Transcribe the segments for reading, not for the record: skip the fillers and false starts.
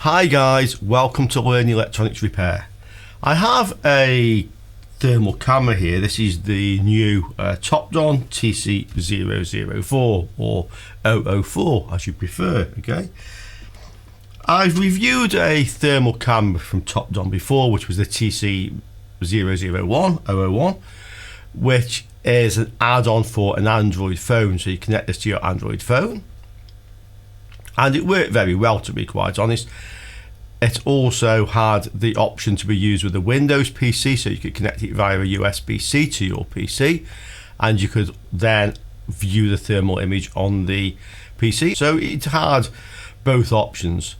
Hi guys, welcome to Learn Electronics Repair. I have a thermal camera here. This is the new Topdon TC004 or 004 as you prefer. Okay, I've reviewed a thermal camera from Topdon before, which was the TC001 which is an add-on for an Android phone. So you connect this to your Android phone and it worked very well, to be quite honest. It also had the option to be used with a Windows PC, so you could connect it via a USB-C to your PC and you could then view the thermal image on the PC. So it had both options.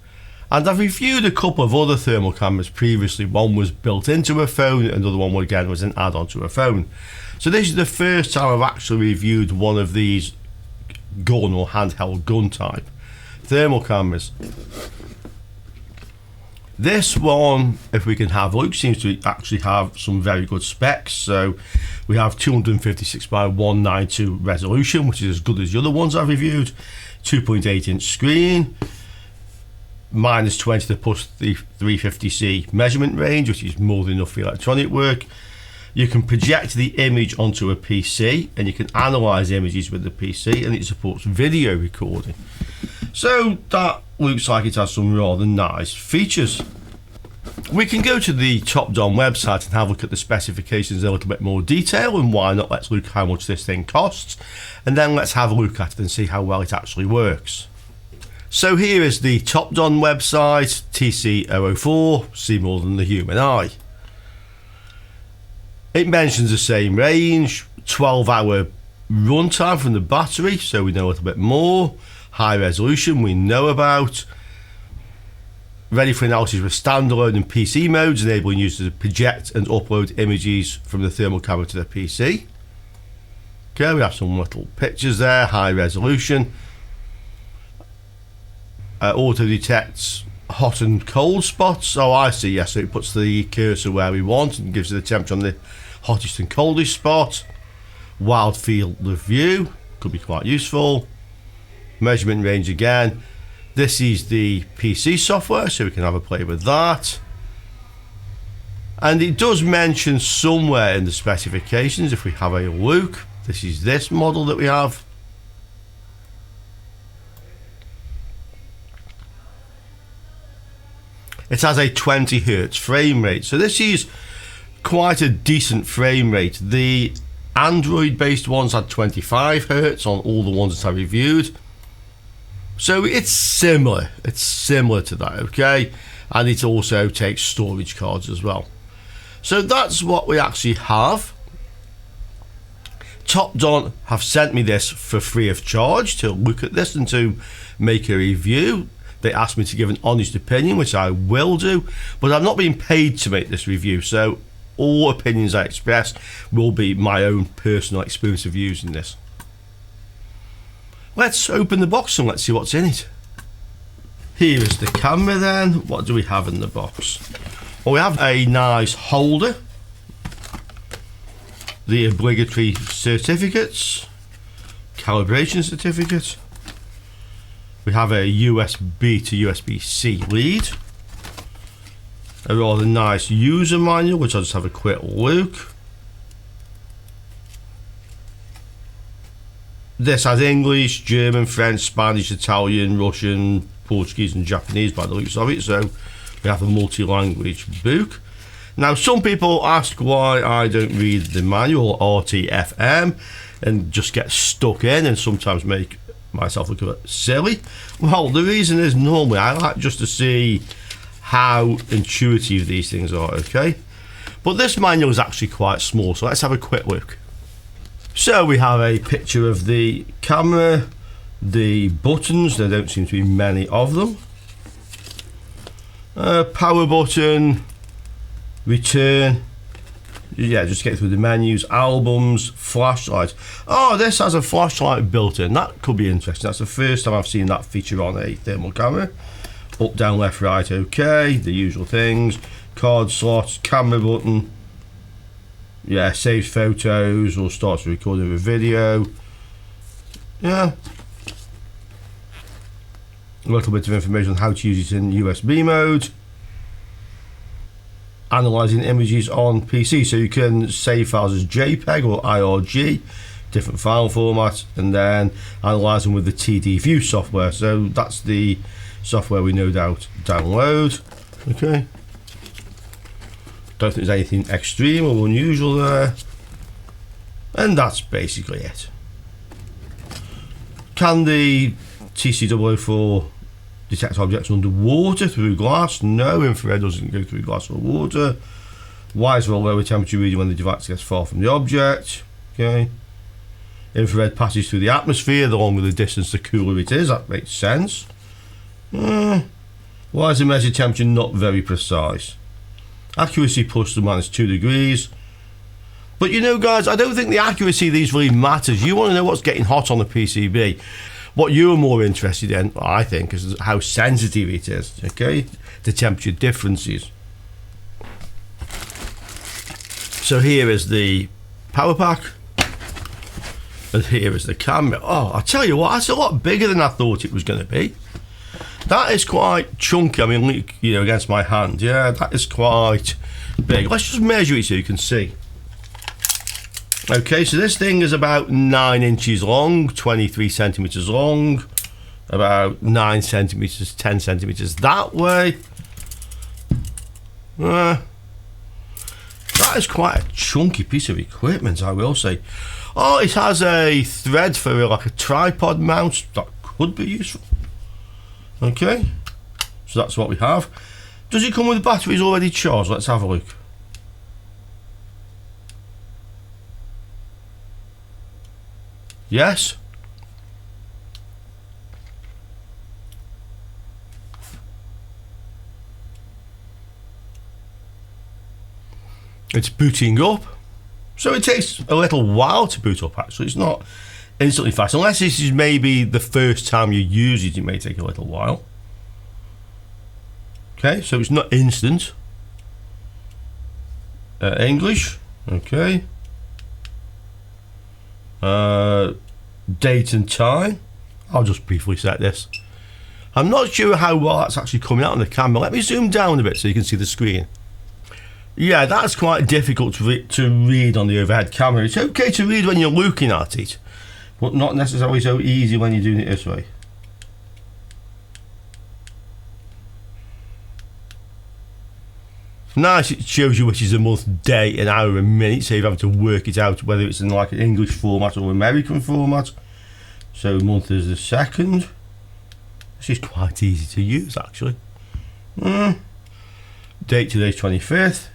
And I've reviewed a couple of other thermal cameras previously. One was built into a phone, another one again was an add-on to a phone. So this is the first time I've actually reviewed one of these gun or handheld gun type thermal cameras. This one, if we can have a look, seems to actually have some very good specs. So we have 256 by 192 resolution, which is as good as the other ones I've reviewed. 2.8 inch screen, -20 to +350C measurement range, which is more than enough for electronic work. You can project the image onto a PC and you can analyze images with the PC, and it supports video recording. So that looks like it has some rather nice features. We can go to the Topdon website and have a look at the specifications in a little bit more detail, and why not, let's look at how much this thing costs and then let's have a look at it and see how well it actually works. So here is the Topdon website, TC004, see more than the human eye. It mentions the same range, 12-hour runtime from the battery, so we know a little bit more. High resolution we know about. Ready for analysis with standalone and PC modes, enabling users to project and upload images from the thermal camera to the PC. Okay, we have some little pictures there. High resolution. Auto detects hot and cold spots. Oh, I see. Yes, so it puts the cursor where we want and gives you the temperature on the hottest and coldest spot. Wide field of view could be quite useful. Measurement range again. This is the PC software, so we can have a play with that. And it does mention somewhere in the specifications, if we have a look, this is this model that we have. It has a 20 Hz frame rate, so this is quite a decent frame rate. The Android based ones had 25 Hz on all the ones that I reviewed. So it's similar to that, okay? And it also takes storage cards as well. So that's what we actually have. Topdon have sent me this for free of charge to look at this and to make a review. They asked me to give an honest opinion, which I will do, but I'm not being paid to make this review, so all opinions I express will be my own personal experience of using this. Let's open the box and let's see what's in it. Here is the camera then. What do we have in the box? Well, we have a nice holder, the obligatory certificates, calibration certificate. We have a USB to USB-C lead, a rather nice user manual, which I'll just have a quick look. This has English, German, French, Spanish, Italian, Russian, Portuguese and Japanese by the looks of it, so we have a multi-language book. Now some people ask why I don't read the manual RTFM and just get stuck in and sometimes make myself look a bit silly. Well, the reason is normally I like just to see how intuitive these things are, okay? But this manual is actually quite small, so let's have a quick look. So we have a picture of the camera, the buttons, there don't seem to be many of them. Power button, return, yeah, just get through the menus, albums, flashlight. Oh, this has a flashlight built in, that could be interesting. That's the first time I've seen that feature on a thermal camera. Up, down, left, right, okay, the usual things. Card slots, camera button. Yeah, saves photos or starts recording a video. Yeah. A little bit of information on how to use it in USB mode. Analyzing images on PC, so you can save files as JPEG or IRG, different file formats, and then analyze them with the TDView software. So that's the software we no doubt download. Okay, don't think there's anything extreme or unusual there, and that's basically it. Can the TC004 detect objects underwater through glass? No, infrared doesn't go through glass or water. Wires will lower temperature reading when the device gets far from the object. Okay. Infrared passes through the atmosphere. The longer the distance, the cooler it is. That makes sense. Why is the measured temperature not very precise? Accuracy plus or minus 2 degrees. But you know, guys, I don't think the accuracy of these really matters. You want to know what's getting hot on the PCB. What you're more interested in, I think, is how sensitive it is, okay, the temperature differences. So here is the power pack, and here is the camera. Oh, I tell you what, that's a lot bigger than I thought it was going to be. That is quite chunky. I mean, you know, against my hand, yeah, that is quite big. Let's just measure it so you can see. Okay, so this thing is about 9 inches long, 23 centimeters long, about 9 centimeters, 10 centimeters that way. That is quite a chunky piece of equipment, I will say. Oh, it has a thread for like a tripod mount. That could be useful. Okay, so that's what we have. Does it come with batteries already charged? Let's have a look. Yes. It's booting up. So it takes a little while to boot up, actually. It's not instantly fast. Unless this is maybe the first time you use it, it may take a little while. Okay, so it's not instant. English. Okay. Date and time. I'll just briefly set this. I'm not sure how well that's actually coming out on the camera. Let me zoom down a bit so you can see the screen. Yeah, that's quite difficult to read on the overhead camera. It's okay to read when you're looking at it, but not necessarily so easy when you're doing it this way. Nice, it shows you which is a month, day, an hour, and minute, so you have to work it out whether it's in like an English format or American format. So month is the 2nd. This is quite easy to use, actually. Date today's 25th.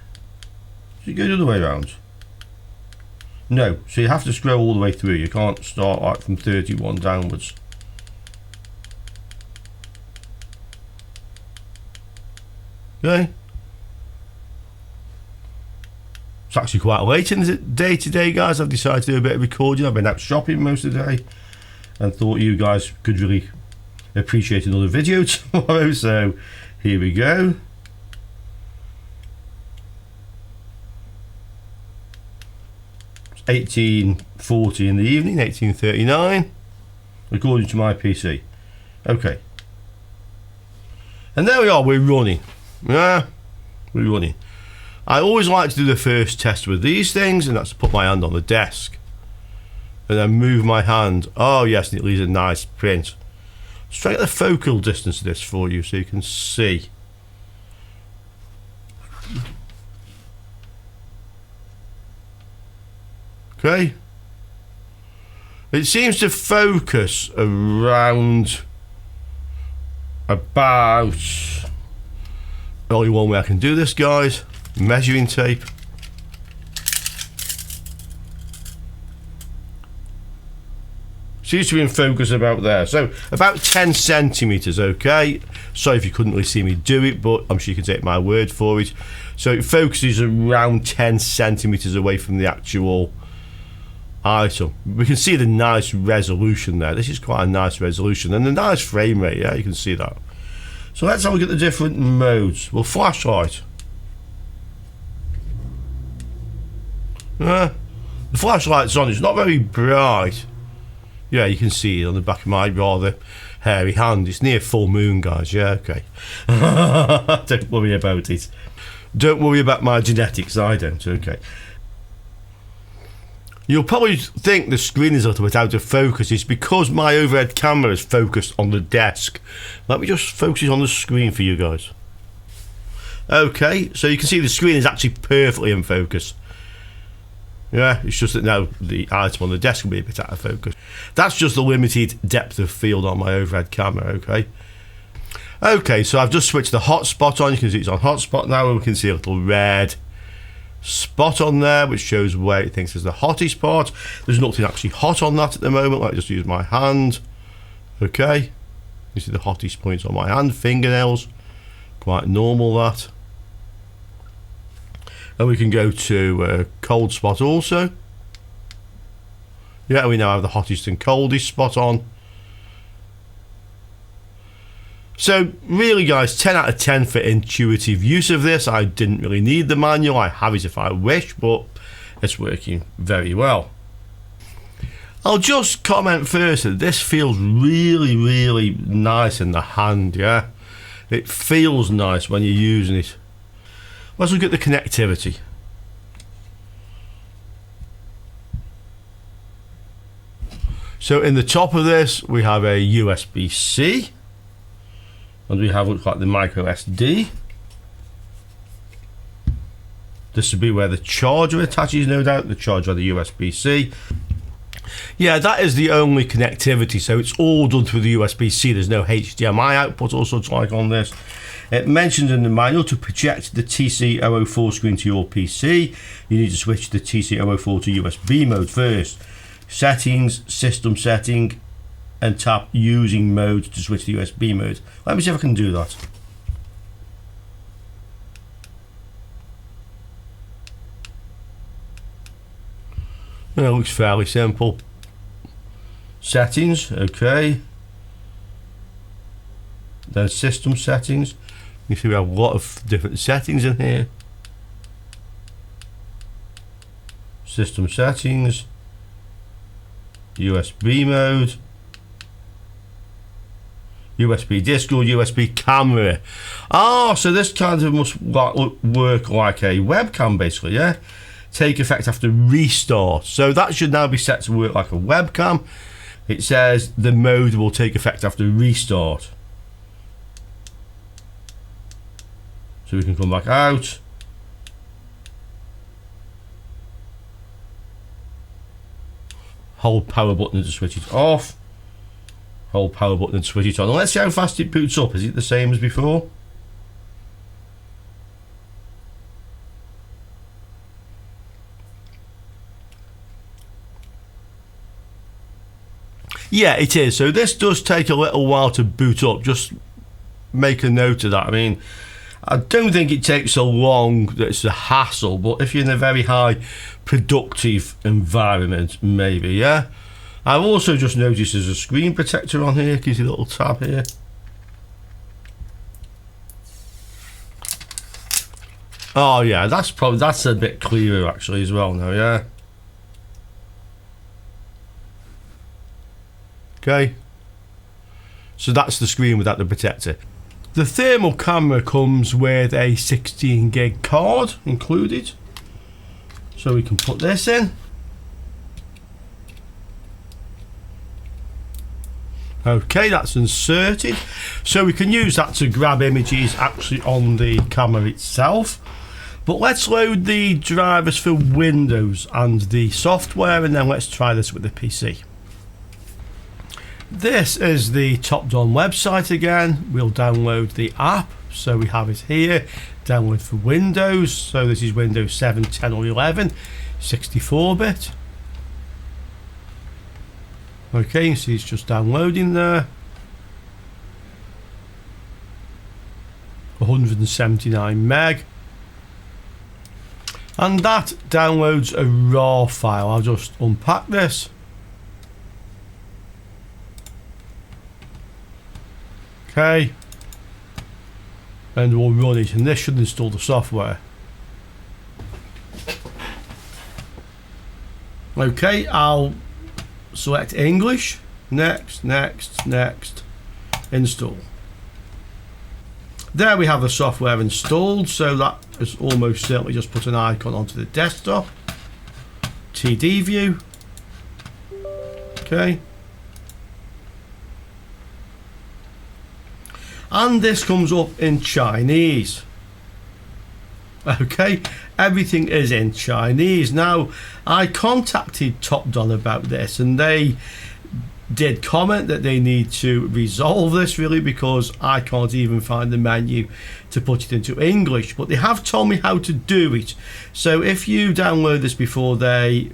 Does it go the other way around? No, so you have to scroll all the way through. You can't start like from 31 downwards. Okay. It's actually quite late in the day today, guys. I've decided to do a bit of recording. I've been out shopping most of the day and thought you guys could really appreciate another video tomorrow. So here we go. It's 18:40 in the evening, 18:39, according to my PC. Okay. And there we are, we're running. Yeah, we're running. I always like to do the first test with these things, and that's to put my hand on the desk and then move my hand. Oh yes, and it leaves a nice print. Let's try to get the focal distance of this for you so you can see. Okay. It seems to focus around about, only one way I can do this, guys. Measuring tape. Seems to be in focus about there. So about 10 centimeters, okay? Sorry if you couldn't really see me do it, but I'm sure you can take my word for it. So it focuses around 10 centimeters away from the actual item. We can see the nice resolution there. This is quite a nice resolution and a nice frame rate, yeah, you can see that. So let's have a look at the different modes. Well, flashlight. The flashlight's on, it's not very bright. Yeah, you can see it on the back of my rather hairy hand. It's near full moon, guys. Yeah, okay. Don't worry about it. Don't worry about my genetics. I don't. Okay. You'll probably think the screen is a little bit out of focus. It's because my overhead camera is focused on the desk. Let me just focus on the screen for you guys. Okay, so you can see the screen is actually perfectly in focus. Yeah, it's just that now the item on the desk will be a bit out of focus. That's just the limited depth of field on my overhead camera, okay? Okay, so I've just switched the hotspot on. You can see it's on hotspot now, and we can see a little red spot on there, which shows where it thinks is the hottest part. There's nothing actually hot on that at the moment. Let me just use my hand. Okay, you see the hottest points on my hand, fingernails. Quite normal, that. And we can go to cold spot also. Yeah, we now have the hottest and coldest spot on. So really, guys, 10 out of 10 for intuitive use of this. I didn't really need the manual. I have it if I wish, but it's working very well. I'll just comment first that this feels really, really nice in the hand, yeah? It feels nice when you're using it. Let's look at the connectivity. So in the top of this, we have a USB-C. And we have what's like the micro SD. This would be where the charger attaches, no doubt, the charger or the USB-C. Yeah, that is the only connectivity, so it's all done through the USB-C. There's no HDMI output or such like on this. It mentions in the manual to project the TC004 screen to your PC. You need to switch the TC004 to USB mode first. Settings, system setting, and tap using mode to switch to USB mode. Let me see if I can do that. It looks fairly simple. Settings, okay. Then system settings. You see we have a lot of different settings in here. System settings, USB mode, USB disc or USB camera. Oh, so this kind of must work like a webcam basically, yeah? Take effect after restart. So that should now be set to work like a webcam. It says the mode will take effect after restart. So we can come back out. Hold power button to switch it off. Hold power button to switch it on. And let's see how fast it boots up. Is it the same as before? Yeah, it is. So this does take a little while to boot up. Just make a note of that. I mean, I don't think it takes so long that it's a hassle, but if you're in a very high productive environment, maybe, yeah. I've also just noticed there's a screen protector on here. Can you see the little tab here? Oh yeah, that's a bit clearer actually as well now, yeah. Okay. So that's the screen without the protector. The thermal camera comes with a 16 gig card included. So we can put this in. Okay, that's inserted. So we can use that to grab images actually on the camera itself. But let's load the drivers for Windows and the software, and then let's try this with the PC. This is the Topdon website again. We'll download the app. So we have it here. Download for Windows. So this is Windows 7, 10 or 11, 64-bit. Okay, you see it's just downloading there. 179 meg. And that downloads a raw file. I'll just unpack this. Okay. And we'll run it, and this should install the software. Okay, I'll select English. Next, next, next. install. There we have the software installed, so that has almost certainly just put an icon onto the desktop. TD view. Okay. And this comes up in Chinese. Okay, everything is in Chinese. Now, I contacted Topdon about this, and they did comment that they need to resolve this, really, because I can't even find the menu to put it into English. But they have told me how to do it. So if you download this before they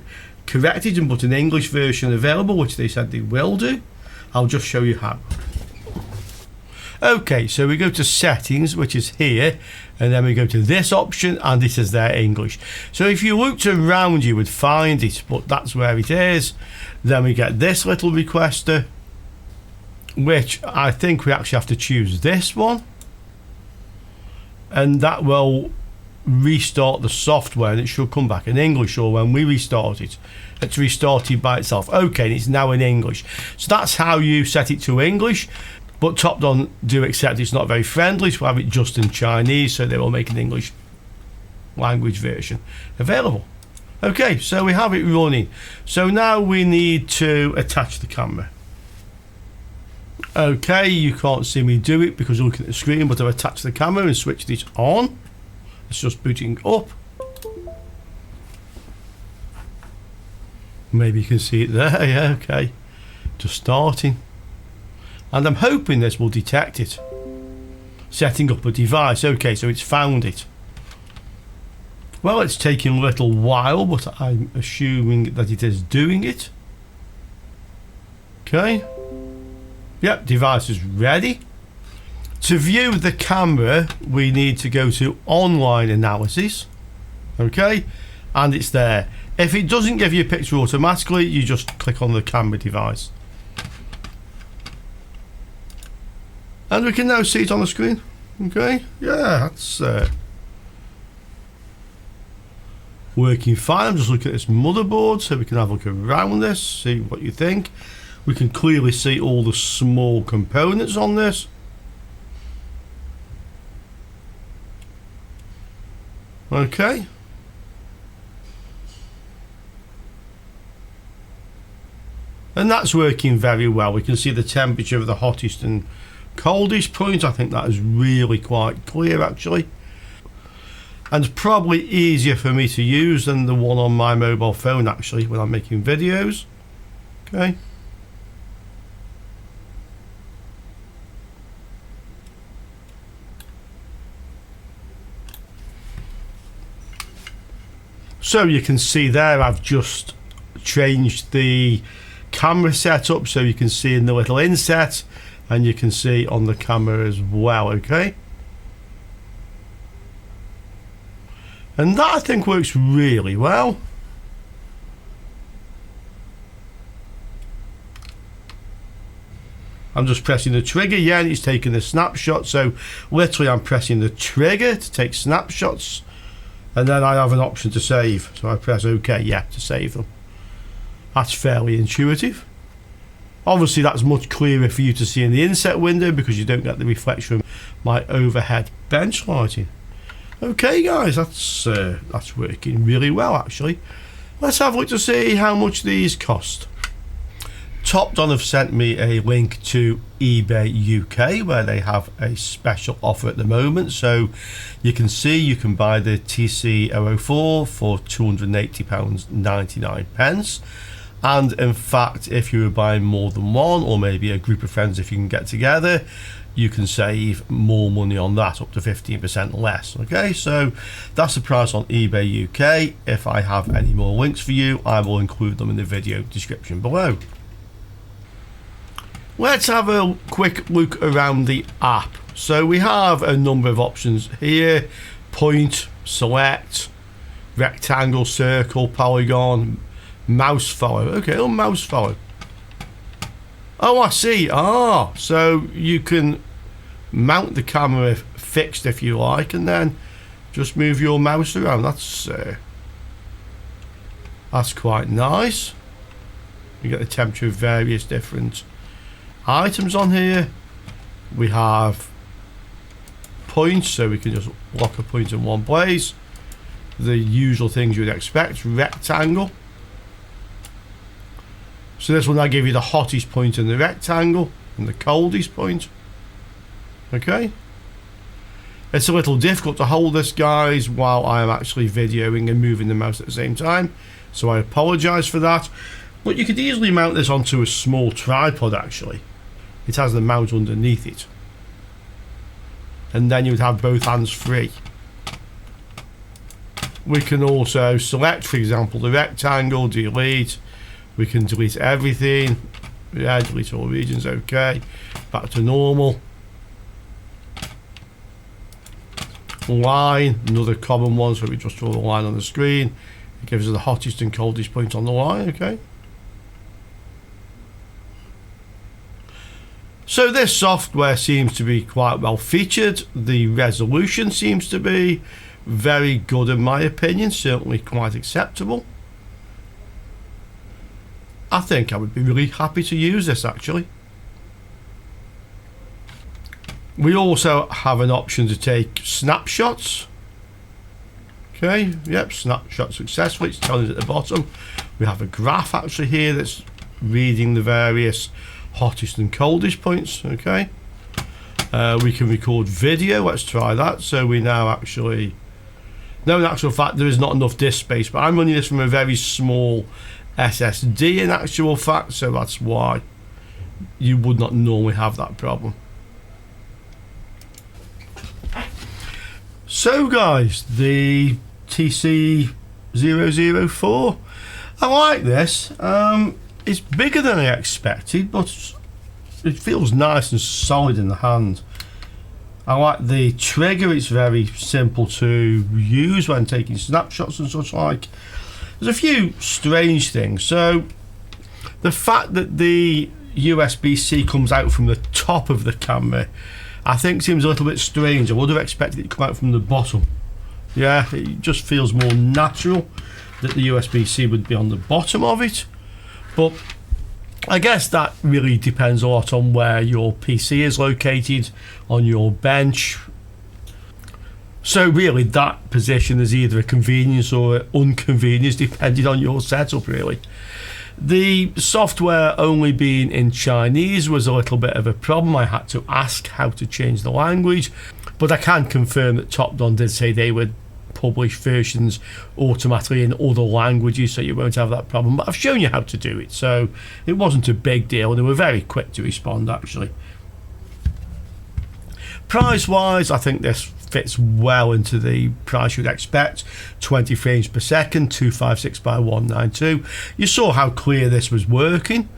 correct it and put an English version available, which they said they will do, I'll just show you how. Okay, so we go to settings, which is here, and then we go to this option, and this is their English. So if you looked around, you would find it, but that's where it is. Then we get this little requester, which I think we actually have to choose this one, and that will restart the software, and it should come back in English, or when we restart it, it's restarted by itself. Okay, and it's now in English. So that's how you set it to English. But Topdon do accept it's not very friendly to have it just in Chinese, so they will make an English language version available. Okay, so we have it running. So now we need to attach the camera. Okay, you can't see me do it because you're looking at the screen, but I've attached the camera and switched it on. It's just booting up. Maybe you can see it there. Yeah, okay. Just starting. And I'm hoping this will detect it. Setting up a device. Okay, so it's found it. Well, it's taking a little while, but I'm assuming that it is doing it. Okay. Yep, device is ready. To view the camera, we need to go to online analysis. Okay, and it's there. If it doesn't give you a picture automatically, you just click on the camera device. And we can now see it on the screen. Okay, yeah, that's working fine. I'm just looking at this motherboard so we can have a look around this, see what you think. We can clearly see all the small components on this. Okay. And that's working very well. We can see the temperature of the hottest and coldest point. I think that is really quite clear, actually, and probably easier for me to use than the one on my mobile phone, actually, when I'm making videos. Okay. So you can see there I've just changed the camera setup, so you can see in the little inset, and you can see on the camera as well. Okay, and that I think works really well. I'm just pressing the trigger, yeah, and it's taking a snapshot. So literally I'm pressing the trigger to take snapshots, and then I have an option to save, so I press OK, yeah, to save them. That's fairly intuitive. Obviously that's much clearer for you to see in the inset window because you don't get the reflection from my overhead bench lighting. Okay guys, that's working really well, actually. Let's have a look to see how much these cost. Topdon have sent me a link to eBay UK where they have a special offer at the moment. So you can see you can buy the TC004 for £280.99. And in fact, if you were buying more than one, or maybe a group of friends, if you can get together, you can save more money on that, up to 15% less. Okay, so that's the price on eBay UK. If I have any more links for you, I will include them in the video description below. Let's have a quick look around the app. So we have a number of options here: point, select, rectangle, circle, polygon, mouse follow. Okay, oh, mouse follow. Oh, I see. Ah, so you can mount the camera fixed if you like, and then just move your mouse around. That's quite nice. You get the temperature of various different items on here. We have points, so we can just lock a point in one place. The usual things you would expect. Rectangle. So this will now give you the hottest point in the rectangle and the coldest point. Okay. It's a little difficult to hold this, guys, while I am actually videoing and moving the mouse at the same time, so I apologise for that. But you could easily mount this onto a small tripod, actually. It has the mount underneath it. And then you would have both hands free. We can also select, for example, the rectangle, delete. We can delete everything. Yeah, delete all regions, okay. Back to normal. Line, another common one, so we just draw the line on the screen. It gives us the hottest and coldest point on the line, okay. So this software seems to be quite well featured. The resolution seems to be very good in my opinion, certainly quite acceptable. I think I would be really happy to use this actually. We also have an option to take snapshots. Okay, yep, snapshot successful. It's telling us at the bottom. We have a graph actually here that's reading the various hottest and coldest points. Okay, we can record video. Let's try that. So we now actually, no, in actual fact, there is not enough disk space, but I'm running this from a very small SSD in actual fact, so that's why you would not normally have that problem. So guys, the TC004, I like this. It's bigger than I expected, but it feels nice and solid in the hand. I like the trigger, it's very simple to use when taking snapshots and such like. There's a few strange things. So the fact that the USB-C comes out from the top of the camera, I think seems a little bit strange. I would have expected it to come out from the bottom. Yeah, it just feels more natural that the USB-C would be on the bottom of it. But I guess that really depends a lot on where your PC is located, on your bench. So really that position is either a convenience or an inconvenience depending on your setup really. The software only being in Chinese was a little bit of a problem. I had to ask how to change the language, but I can confirm that Topdon did say they would publish versions automatically in other languages, so you won't have that problem. But I've shown you how to do it, so it wasn't a big deal. They were very quick to respond actually. Price wise, I think this fits well into the price you'd expect. 20 frames per second, 256 by 192. You saw how clear this was working.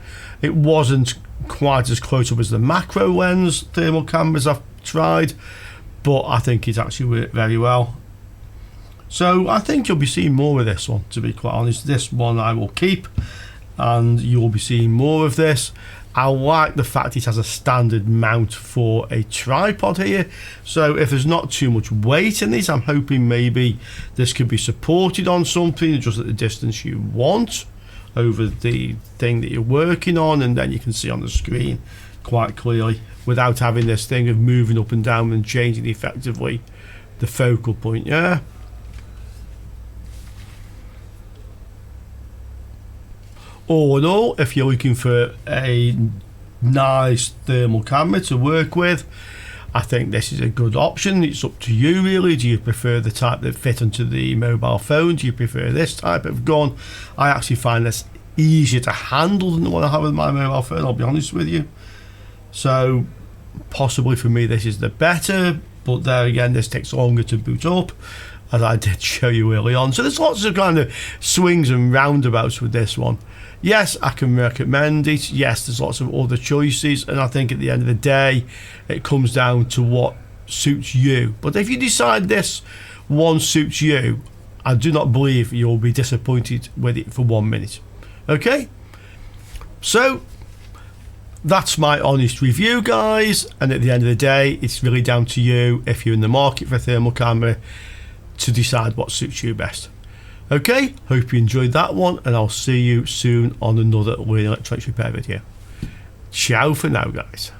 It wasn't quite as close up as the macro lens thermal cameras I've tried, but I think it actually worked very well. So I think you'll be seeing more of this one, to be quite honest. This one I will keep, and you'll be seeing more of this. I like the fact it has a standard mount for a tripod here, so if there's not too much weight in this, I'm hoping maybe this could be supported on something just at the distance you want over the thing that you're working on, and then you can see on the screen quite clearly without having this thing of moving up and down and changing effectively the focal point. Yeah. All in all, if you're looking for a nice thermal camera to work with, I think this is a good option. It's up to you really. Do you prefer the type that fit onto the mobile phone? Do you prefer this type of gun? I actually find this easier to handle than the one I have with my mobile phone, I'll be honest with you. So possibly for me this is the better, but there again, this takes longer to boot up, as I did show you early on. So there's lots of kind of swings and roundabouts with this one. Yes, I can recommend it. Yes, there's lots of other choices, and I think at the end of the day it comes down to what suits you. But if you decide this one suits you, I do not believe you'll be disappointed with it for 1 minute. Okay, so that's my honest review, guys, and at the end of the day it's really down to you, if you're in the market for a thermal camera, to decide what suits you best. Okay, hope you enjoyed that one, and I'll see you soon on another Learning Electronics Repair video. Ciao for now, guys.